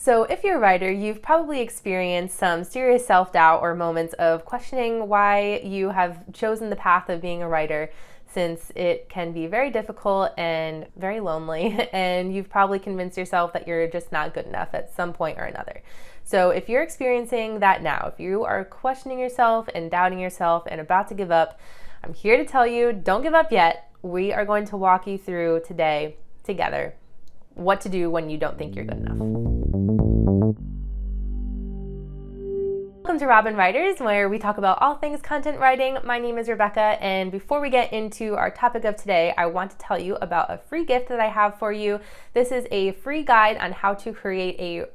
So if you're a writer, you've probably experienced some serious self-doubt or moments of questioning why you have chosen the path of being a writer, since it can be very difficult and very lonely, and you've probably convinced yourself that you're just not good enough at some point or another. So if you're experiencing that now, if you are questioning yourself and doubting yourself and about to give up, I'm here to tell you, don't give up yet. We are going to walk you through today together what to do when you don't think you're good enough. Welcome to Robin Writers, where we talk about all things content writing. My name is Rebecca, and before we get into our topic of today, I want to tell you about a free gift that I have for you. This is a free guide on how to create a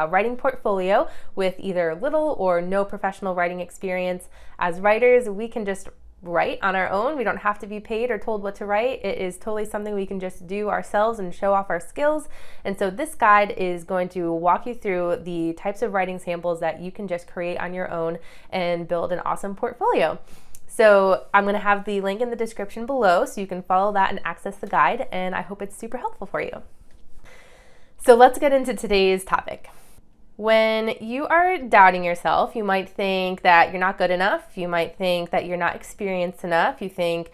writing portfolio with either little or no professional writing experience. As writers, we can just write on our own. We don't have to be paid or told what to write. It is totally something we can just do ourselves and show off our skills. And so this guide is going to walk you through the types of writing samples that you can just create on your own and build an awesome portfolio. So I'm going to have the link in the description below so you can follow that and access the guide, and I hope it's super helpful for you. So let's get into today's topic. When you are doubting yourself, you might think that you're not good enough. You might think that you're not experienced enough. You think,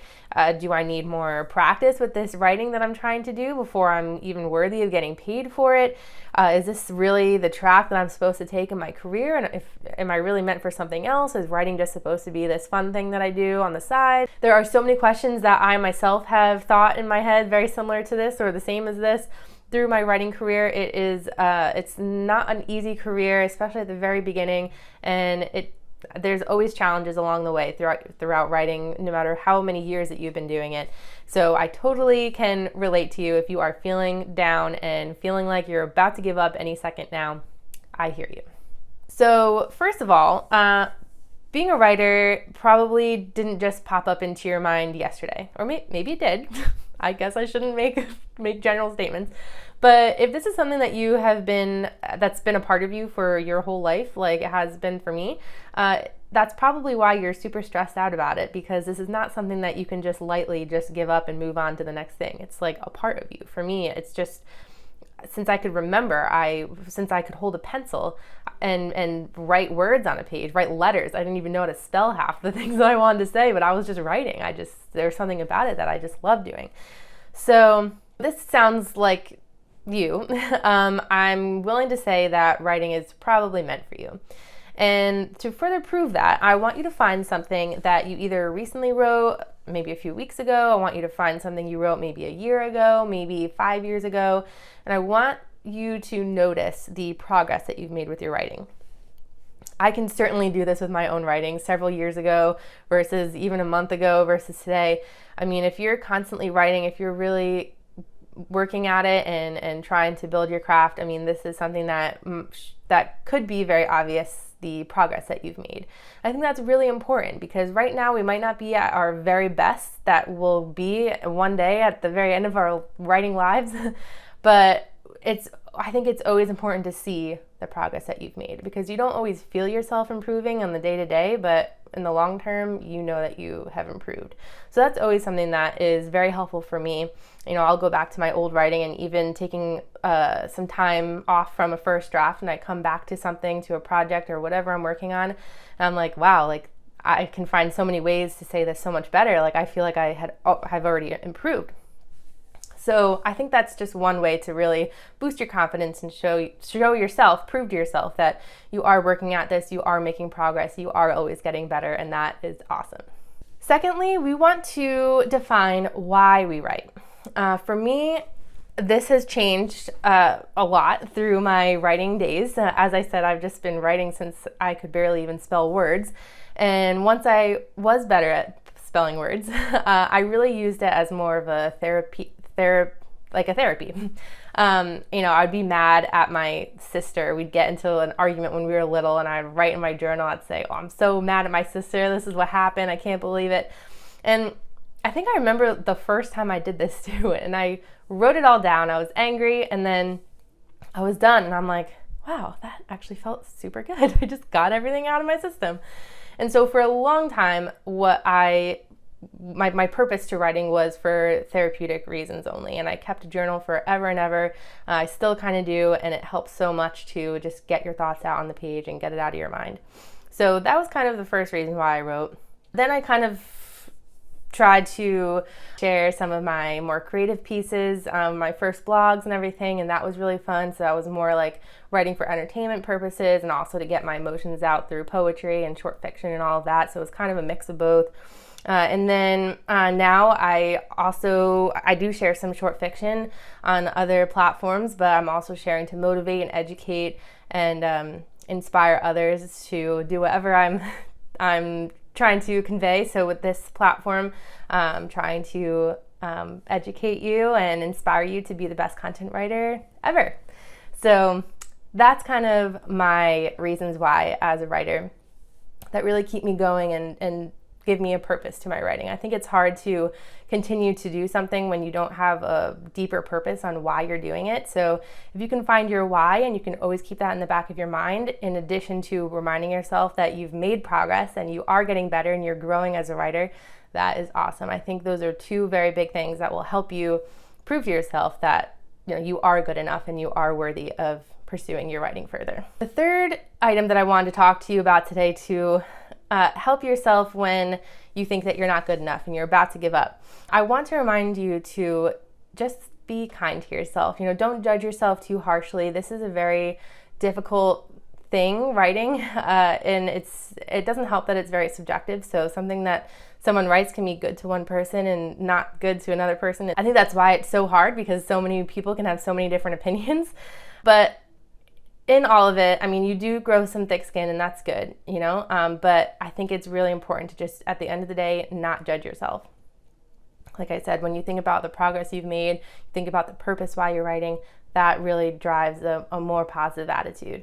do I need more practice with this writing that I'm trying to do before I'm even worthy of getting paid for it? Is this really the track that I'm supposed to take in my career? And am I really meant for something else? Is writing just supposed to be this fun thing that I do on the side? There are so many questions that I myself have thought in my head very similar to this or the same as this. Through my writing career, it's not an easy career, especially at the very beginning, and there's always challenges along the way throughout writing, no matter how many years that you've been doing it. So I totally can relate to you if you are feeling down and feeling like you're about to give up any second now. I hear you. So first of all, being a writer probably didn't just pop up into your mind yesterday, or maybe it did. I guess I shouldn't make general statements. But if this is something that that's been a part of you for your whole life, like it has been for me, that's probably why you're super stressed out about it, because this is not something that you can just lightly just give up and move on to the next thing. It's like a part of you. For me, it's just, since I could remember, since I could hold a pencil and write words on a page, write letters. I didn't even know how to spell half the things that I wanted to say, but I was just writing. There's something about it that I just love doing. So this sounds like you. I'm willing to say that writing is probably meant for you. And to further prove that, I want you to find something that you either recently wrote, maybe a few weeks ago. I want you to find something you wrote maybe a year ago, maybe 5 years ago. And I want you to notice the progress that you've made with your writing. I can certainly do this with my own writing several years ago versus even a month ago versus today. I mean, if you're constantly writing, if you're really working at it and trying to build your craft, I mean, this is something that could be very obvious, the progress that you've made. I think that's really important, because right now we might not be at our very best. That will be one day at the very end of our writing lives. But I think it's always important to see the progress that you've made, because you don't always feel yourself improving on the day-to-day, but in the long term, you know that you have improved. So that's always something that is very helpful for me. You know, I'll go back to my old writing, and even taking some time off from a first draft, and I come back to something, to a project or whatever I'm working on, and I'm like, wow, like I can find so many ways to say this so much better. Like I feel like have already improved. So I think that's just one way to really boost your confidence and show yourself, prove to yourself that you are working at this, you are making progress, you are always getting better, and that is awesome. Secondly, we want to define why we write. For me, this has changed a lot through my writing days. As I said, I've just been writing since I could barely even spell words. And once I was better at spelling words, I really used it as more of a therapy. You know, I'd be mad at my sister. We'd get into an argument when we were little, and I'd write in my journal, I'd say, oh, I'm so mad at my sister. This is what happened. I can't believe it. And I think I remember the first time I did this too, and I wrote it all down. I was angry, and then I was done, and I'm like, wow, that actually felt super good. I just got everything out of my system. And so for a long time, what I my purpose to writing was for therapeutic reasons only, and I kept a journal forever and ever. I still kind of do, and it helps so much to just get your thoughts out on the page and get it out of your mind. So that was kind of the first reason why I wrote. Then I kind of tried to share some of my more creative pieces, my first blogs and everything, and that was really fun. So that was more like writing for entertainment purposes and also to get my emotions out through poetry and short fiction and all of that. So it was kind of a mix of both. And then now I do share some short fiction on other platforms, but I'm also sharing to motivate and educate and inspire others to do whatever I'm trying to convey. So with this platform, I'm trying to educate you and inspire you to be the best content writer ever. So that's kind of my reasons why as a writer that really keep me going and give me a purpose to my writing. I think it's hard to continue to do something when you don't have a deeper purpose on why you're doing it. So if you can find your why, and you can always keep that in the back of your mind, in addition to reminding yourself that you've made progress and you are getting better and you're growing as a writer, that is awesome. I think those are two very big things that will help you prove to yourself that you are good enough and you are worthy of pursuing your writing further. The third item that I wanted to talk to you about today to help yourself when you think that you're not good enough and you're about to give up. I want to remind you to just be kind to yourself. Don't judge yourself too harshly. This is a very difficult thing, writing, and it doesn't help that it's very subjective. So something that someone writes can be good to one person and not good to another person. I think that's why it's so hard, because so many people can have so many different opinions. But in all of it, you do grow some thick skin, and that's good, but I think it's really important to just, at the end of the day, not judge yourself. Like I said, when you think about the progress you've made, think about the purpose why you're writing, that really drives a more positive attitude.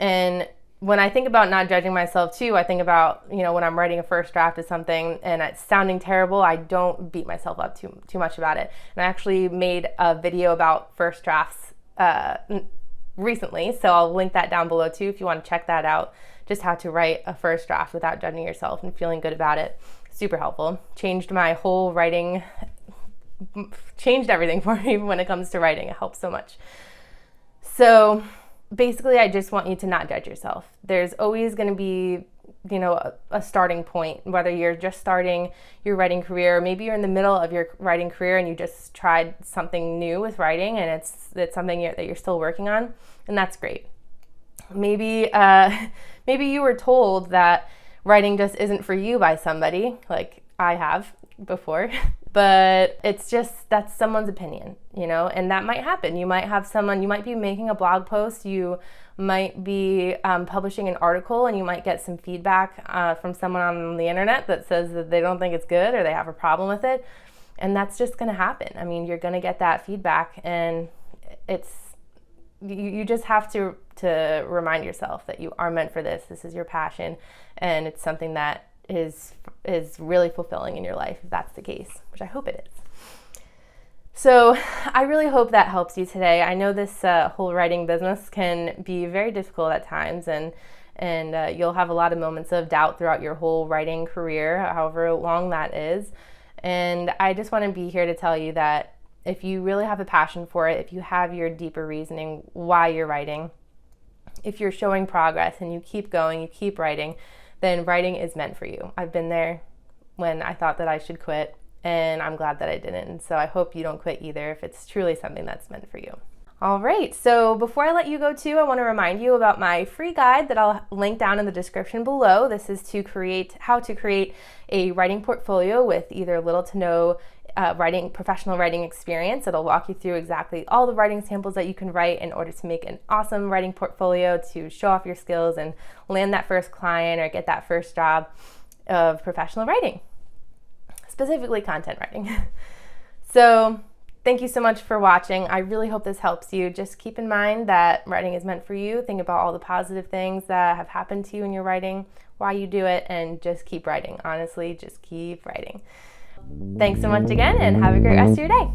And when I think about not judging myself too, I think about, when I'm writing a first draft of something and it's sounding terrible, I don't beat myself up too much about it. And I actually made a video about first drafts recently, so I'll link that down below too if you want to check that out. Just how to write a first draft without judging yourself and feeling good about it. Super helpful. Changed my whole writing, changed everything for me when it comes to writing. It helps so much. So basically, I just want you to not judge yourself. There's always going to be a starting point, whether you're just starting your writing career, or maybe you're in the middle of your writing career and you just tried something new with writing and it's something that you're still working on, and that's great. Maybe you were told that writing just isn't for you by somebody, like I have before, but that's someone's opinion, and that might happen. You might be making a blog post, you might be publishing an article, and you might get some feedback from someone on the internet that says that they don't think it's good or they have a problem with it, and that's just going to happen. You're going to get that feedback, and you just have to remind yourself that you are meant for this. This is your passion, and it's something that is really fulfilling in your life, if that's the case, which I hope it is. So I really hope that helps you today. I know this whole writing business can be very difficult at times, and you'll have a lot of moments of doubt throughout your whole writing career, however long that is. And I just want to be here to tell you that if you really have a passion for it, if you have your deeper reasoning why you're writing, if you're showing progress and you keep going, you keep writing, then writing is meant for you. I've been there when I thought that I should quit, and I'm glad that I didn't. And so I hope you don't quit either if it's truly something that's meant for you. All right, so before I let you go too, I want to remind you about my free guide that I'll link down in the description below. This is how to create a writing portfolio with either little to no professional writing experience. It'll walk you through exactly all the writing samples that you can write in order to make an awesome writing portfolio to show off your skills and land that first client or get that first job of professional writing, specifically content writing. So thank you so much for watching. I really hope this helps you. Just keep in mind that writing is meant for you. Think about all the positive things that have happened to you in your writing, why you do it, and just keep writing. Honestly, just keep writing. Thanks so much again, and have a great rest of your day.